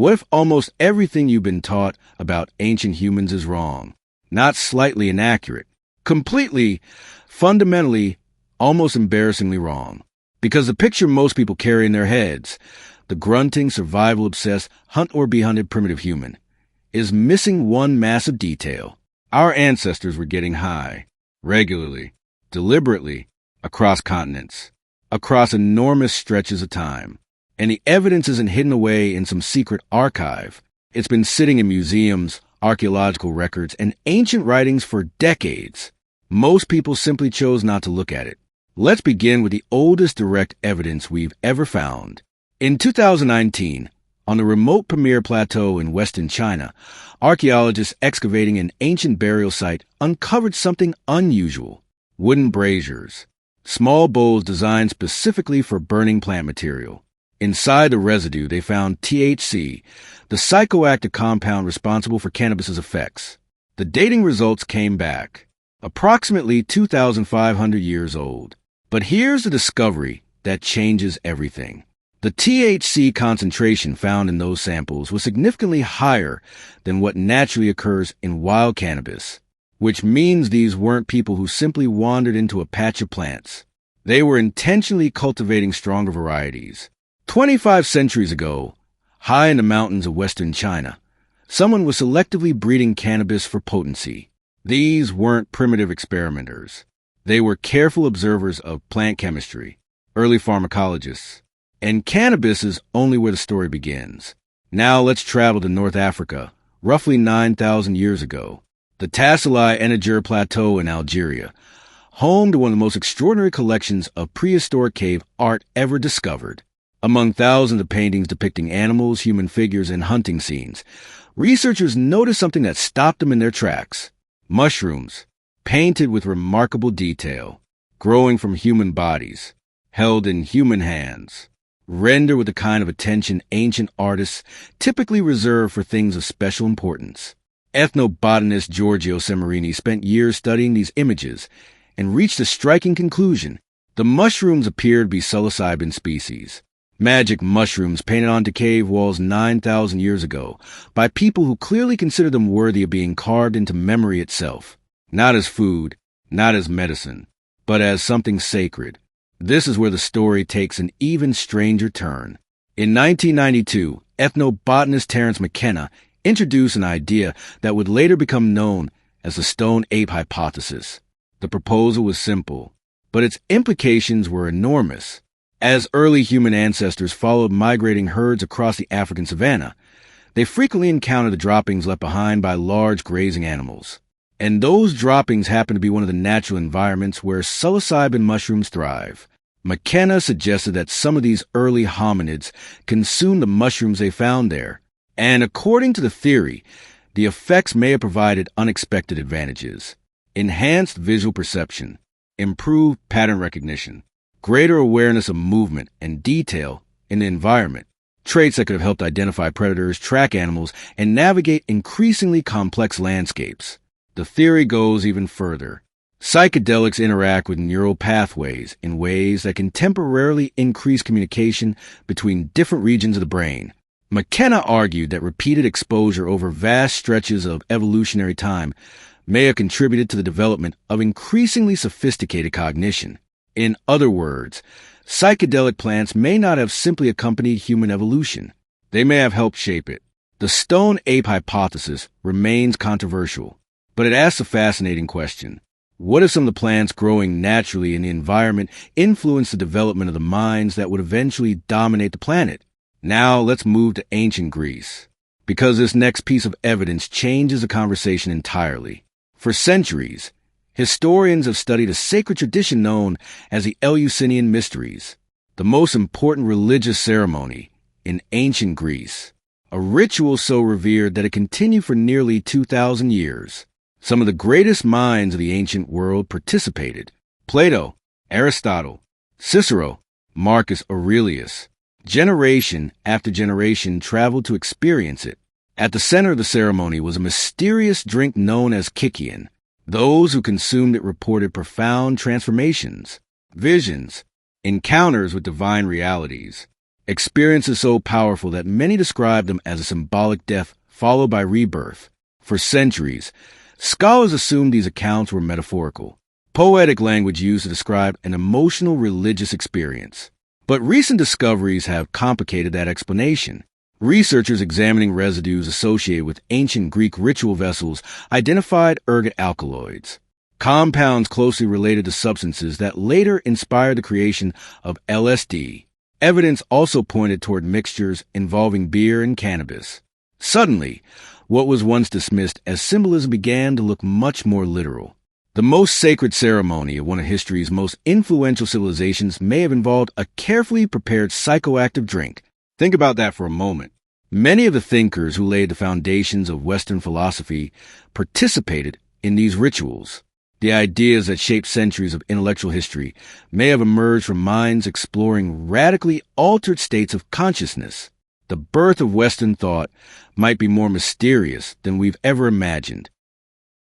What if almost everything you've been taught about ancient humans is wrong? Not slightly inaccurate. Completely, fundamentally, almost embarrassingly wrong. Because the picture most people carry in their heads, the grunting, survival-obsessed, hunt-or-be-hunted primitive human, is missing one massive detail. Our ancestors were getting high, regularly, deliberately, across continents, across enormous stretches of time. And the evidence isn't hidden away in some secret archive. It's been sitting in museums, archaeological records, and ancient writings for decades. Most people simply chose not to look at it. Let's begin with the oldest direct evidence we've ever found. In 2019, on the remote Pamir Plateau in western China, archaeologists excavating an ancient burial site uncovered something unusual: wooden braziers, small bowls designed specifically for burning plant material. Inside the residue, they found THC, the psychoactive compound responsible for cannabis's effects. The dating results came back, approximately 2,500 years old. But here's the discovery that changes everything. The THC concentration found in those samples was significantly higher than what naturally occurs in wild cannabis, which means these weren't people who simply wandered into a patch of plants. They were intentionally cultivating stronger varieties. 25 centuries ago, high in the mountains of western China, someone was selectively breeding cannabis for potency. These weren't primitive experimenters. They were careful observers of plant chemistry, early pharmacologists. And cannabis is only where the story begins. Now let's travel to North Africa, roughly 9,000 years ago. The Tassili Eniger Plateau in Algeria, home to one of the most extraordinary collections of prehistoric cave art ever discovered. Among thousands of paintings depicting animals, human figures, and hunting scenes, researchers noticed something that stopped them in their tracks. Mushrooms, painted with remarkable detail, growing from human bodies, held in human hands, render with the kind of attention ancient artists typically reserve for things of special importance. Ethnobotanist Giorgio Semirini spent years studying these images and reached a striking conclusion. The mushrooms appeared to be psilocybin species, magic mushrooms painted onto cave walls 9,000 years ago by people who clearly considered them worthy of being carved into memory itself, not as food, not as medicine, but as something sacred. This is where the story takes an even stranger turn. In 1992, ethnobotanist Terence McKenna introduced an idea that would later become known as the stone ape hypothesis. The proposal was simple, but its implications were enormous. As early human ancestors followed migrating herds across the African savanna, they frequently encountered the droppings left behind by large grazing animals. And those droppings happen to be one of the natural environments where psilocybin mushrooms thrive. McKenna suggested that some of these early hominids consumed the mushrooms they found there, and according to the theory, the effects may have provided unexpected advantages: enhanced visual perception, improved pattern recognition, greater awareness of movement and detail in the environment, traits that could have helped identify predators, track animals, and navigate increasingly complex landscapes. The theory goes even further. Psychedelics interact with neural pathways in ways that can temporarily increase communication between different regions of the brain. McKenna argued that repeated exposure over vast stretches of evolutionary time may have contributed to the development of increasingly sophisticated cognition. In other words, psychedelic plants may not have simply accompanied human evolution. They may have helped shape it. The stone ape hypothesis remains controversial, but it asks a fascinating question. What if some of the plants growing naturally in the environment influenced the development of the minds that would eventually dominate the planet? Now let's move to ancient Greece, because this next piece of evidence changes the conversation entirely. For centuries, historians have studied a sacred tradition known as the Eleusinian Mysteries, the most important religious ceremony in ancient Greece, a ritual so revered that it continued for nearly 2,000 years. Some of the greatest minds of the ancient world participated: Plato, Aristotle, Cicero, Marcus Aurelius. Generation after generation traveled to experience it. At the center of the ceremony was a mysterious drink known as Kykeon. Those who consumed it reported profound transformations, visions, encounters with divine realities. Experiences so powerful that many describe them as a symbolic death followed by rebirth. For centuries, scholars assumed these accounts were metaphorical, poetic language used to describe an emotional religious experience. But recent discoveries have complicated that explanation. Researchers examining residues associated with ancient Greek ritual vessels identified ergot alkaloids, compounds closely related to substances that later inspired the creation of LSD. Evidence also pointed toward mixtures involving beer and cannabis. Suddenly, what was once dismissed as symbolism began to look much more literal. The most sacred ceremony of one of history's most influential civilizations may have involved a carefully prepared psychoactive drink. Think about that for a moment. Many of the thinkers who laid the foundations of Western philosophy participated in these rituals. The ideas that shaped centuries of intellectual history may have emerged from minds exploring radically altered states of consciousness. The birth of Western thought might be more mysterious than we've ever imagined,